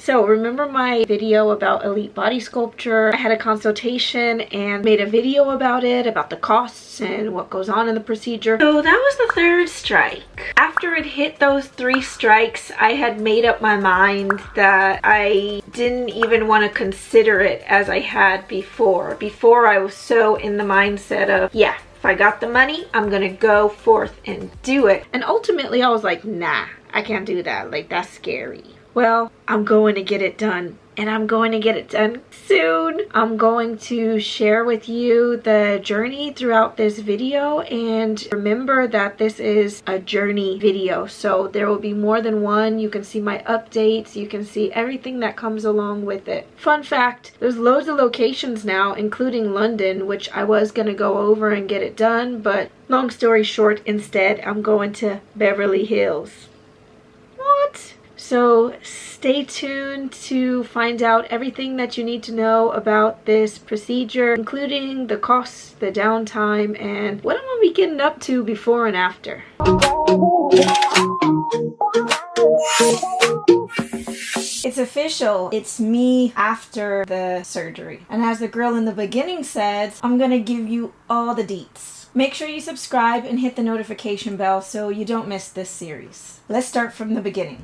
So remember my video about elite body sculpture? I had a consultation and made a video about it, about the costs and what goes on in the procedure. So that was the third strike. After it hit those 3 strikes, I had made up my mind that I didn't even want to consider it as I had before. Before I was so in the mindset of, yeah, if I got the money, I'm gonna go forth and do it. And ultimately I was like, nah, I can't do that. Like, that's scary. Well, I'm going to get it done, and I'm going to get it done soon. I'm going to share with you the journey throughout this video, and remember that this is a journey video, so there will be more than one. You can see my updates, you can see everything that comes along with it. Fun fact, there's loads of locations now, including London, which I was going to go over and get it done, but long story short, instead I'm going to Beverly Hills. What? So stay tuned to find out everything that you need to know about this procedure, including the costs, the downtime, and what I'm going to be getting up to before and after. It's official. It's me after the surgery. And as the girl in the beginning said, I'm going to give you all the deets. Make sure you subscribe and hit the notification bell so you don't miss this series. Let's start from the beginning.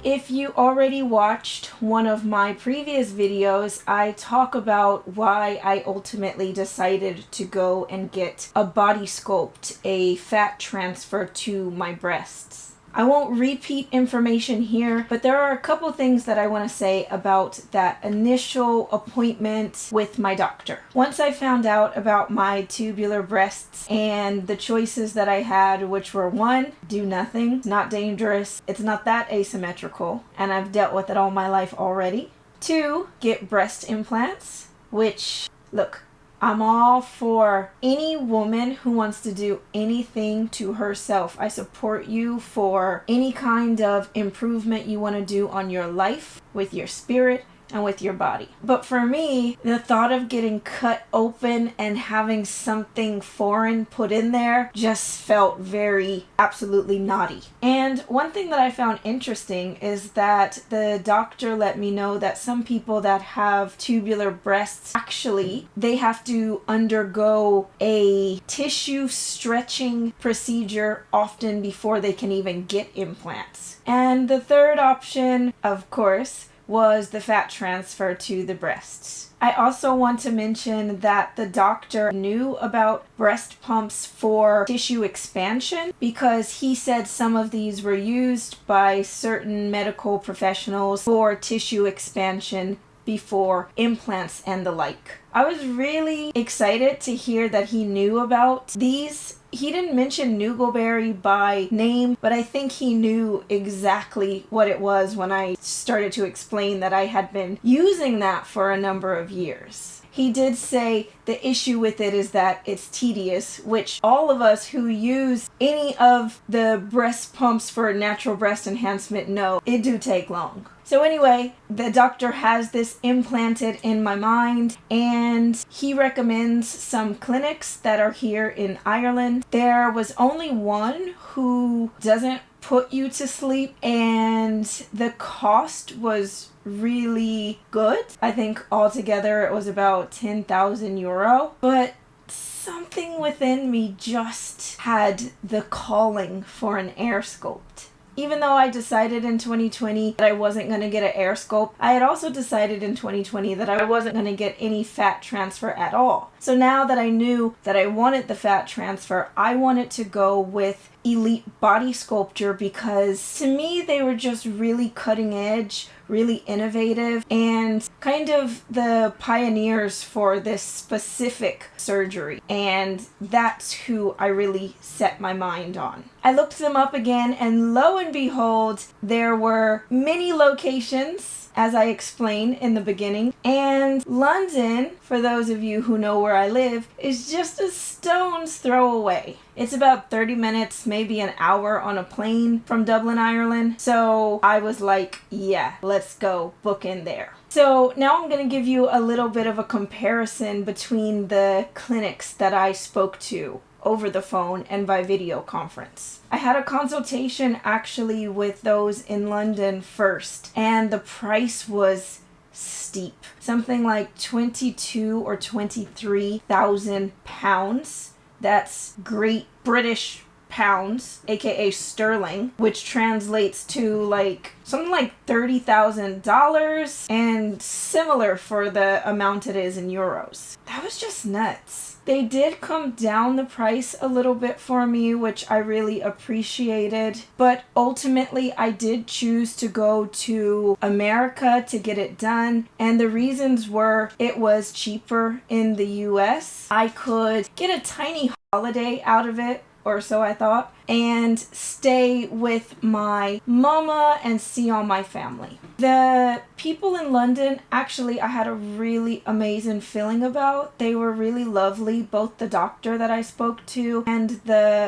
If you already watched one of my previous videos, I talk about why I ultimately decided to go and get a body sculpt, a fat transfer to my breasts. I won't repeat information here, but there are a couple things that I want to say about that initial appointment with my doctor. Once I found out about my tubular breasts and the choices that I had, which were 1, do nothing, it's not dangerous, it's not that asymmetrical, and I've dealt with it all my life already. 2, get breast implants, which, look, I'm all for any woman who wants to do anything to herself. I support you for any kind of improvement you want to do on your life, with your spirit, and with your body. But for me, the thought of getting cut open and having something foreign put in there just felt very absolutely naughty. And one thing that I found interesting is that the doctor let me know that some people that have tubular breasts, actually, they have to undergo a tissue stretching procedure often before they can even get implants. And the third option, of course, was the fat transfer to the breasts. I also want to mention that the doctor knew about breast pumps for tissue expansion because he said some of these were used by certain medical professionals for tissue expansion before implants and the like. I was really excited to hear that he knew about these. He didn't mention Nuggleberry by name, but I think he knew exactly what it was when I started to explain that I had been using that for a number of years. He did say the issue with it is that it's tedious, which all of us who use any of the breast pumps for natural breast enhancement know it do take long. So anyway, the doctor has this implanted in my mind, and he recommends some clinics that are here in Ireland. There was only one who doesn't put you to sleep, and the cost was really good. I think altogether it was about 10,000 euro, but something within me just had the calling for an AirSculpt. Even though I decided in 2020 that I wasn't going to get an AirSculpt, I had also decided in 2020 that I wasn't going to get any fat transfer at all. So now that I knew that I wanted the fat transfer, I wanted to go with Elite Body Sculpture because to me they were just really cutting edge, really innovative, and kind of the pioneers for this specific surgery. And that's who I really set my mind on. I looked them up again, and lo and behold, there were many locations, as I explained in the beginning. And London, for those of you who know where I live, is just a stone's throw away. It's about 30 minutes, maybe an hour on a plane from Dublin, Ireland. So I was like, yeah, let's go book in there. So now I'm going to give you a little bit of a comparison between the clinics that I spoke to over the phone and by video conference. I had a consultation actually with those in London first, and the price was steep. Something like 22 or 23,000 pounds. That's Great British pounds, aka sterling, which translates to like something like $30,000, and similar for the amount it is in euros. That was just nuts. They did come down the price a little bit for me, which I really appreciated, but ultimately I did choose to go to America to get it done, and the reasons were it was cheaper in the US. I could get a tiny holiday out of it, or so I thought, and stay with my mama and see all my family. The people in London, actually, I had a really amazing feeling about. They were really lovely, both the doctor that I spoke to and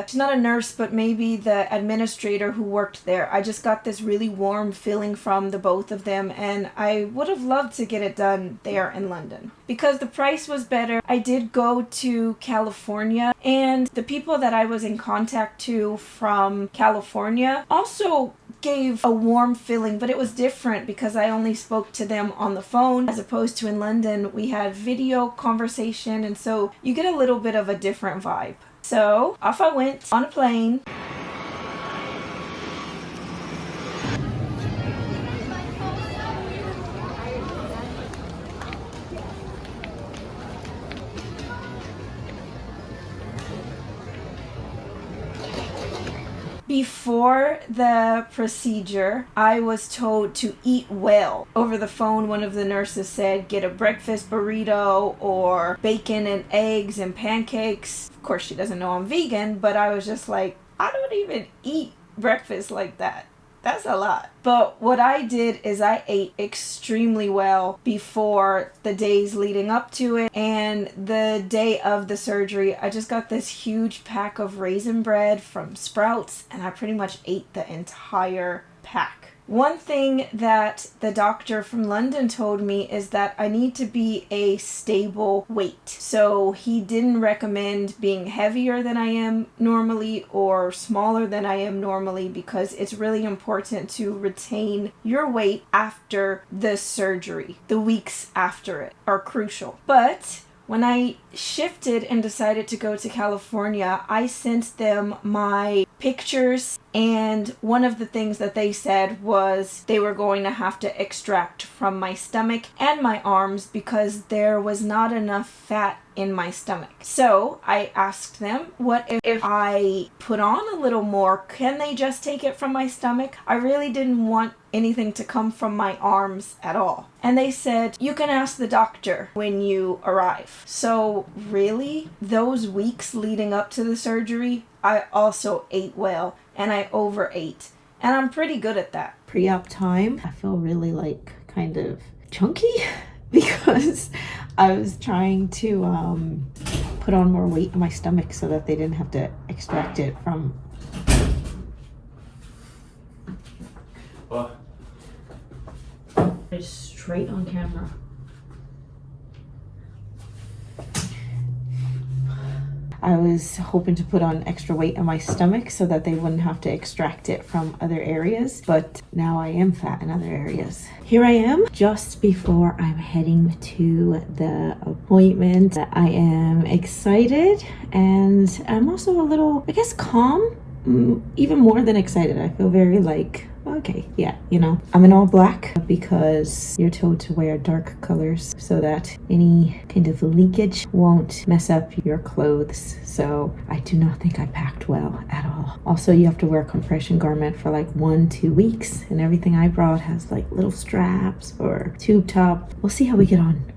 she's not a nurse, but maybe the administrator who worked there. I just got this really warm feeling from the both of them, and I would have loved to get it done there in London. Because the price was better, I did go to California, and the people that I was in contact to from California also gave a warm feeling, but it was different because I only spoke to them on the phone, as opposed to in London we had video conversation, and so you get a little bit of a different vibe. So off I went on a plane. Before the procedure, I was told to eat well. Over the phone, one of the nurses said, get a breakfast burrito or bacon and eggs and pancakes. Of course, she doesn't know I'm vegan, but I was just like, I don't even eat breakfast like that. That's a lot. But what I did is I ate extremely well before the days leading up to it, and the day of the surgery I just got this huge pack of raisin bread from Sprouts, and I pretty much ate the entire pack. One thing that the doctor from London told me is that I need to be a stable weight. So he didn't recommend being heavier than I am normally or smaller than I am normally, because it's really important to retain your weight after the surgery. The weeks after it are crucial. But when I shifted and decided to go to California, I sent them my pictures, and one of the things that they said was they were going to have to extract from my stomach and my arms because there was not enough fat in my stomach. So I asked them, what if I put on a little more? Can they just take it from my stomach? I really didn't want anything to come from my arms at all. And they said, you can ask the doctor when you arrive. So really, those weeks leading up to the surgery, I also ate well, and I overate. And I'm pretty good at that. Pre-op time, I feel really like kind of chunky because I was trying to put on more weight in my stomach so that they didn't have to extract it from. What? It's straight on camera. I was hoping to put on extra weight in my stomach so that they wouldn't have to extract it from other areas, but now I am fat in other areas. Here I am just before I'm heading to the appointment. I am excited, and I'm also a little, I guess, calm, even more than excited. I feel very like, okay, yeah, you know, I'm in all black because you're told to wear dark colors so that any kind of leakage won't mess up your clothes. So I do not think I packed well at all. Also, you have to wear a compression garment for like 1-2 weeks, and everything I brought has like little straps or tube top. We'll see how we get on.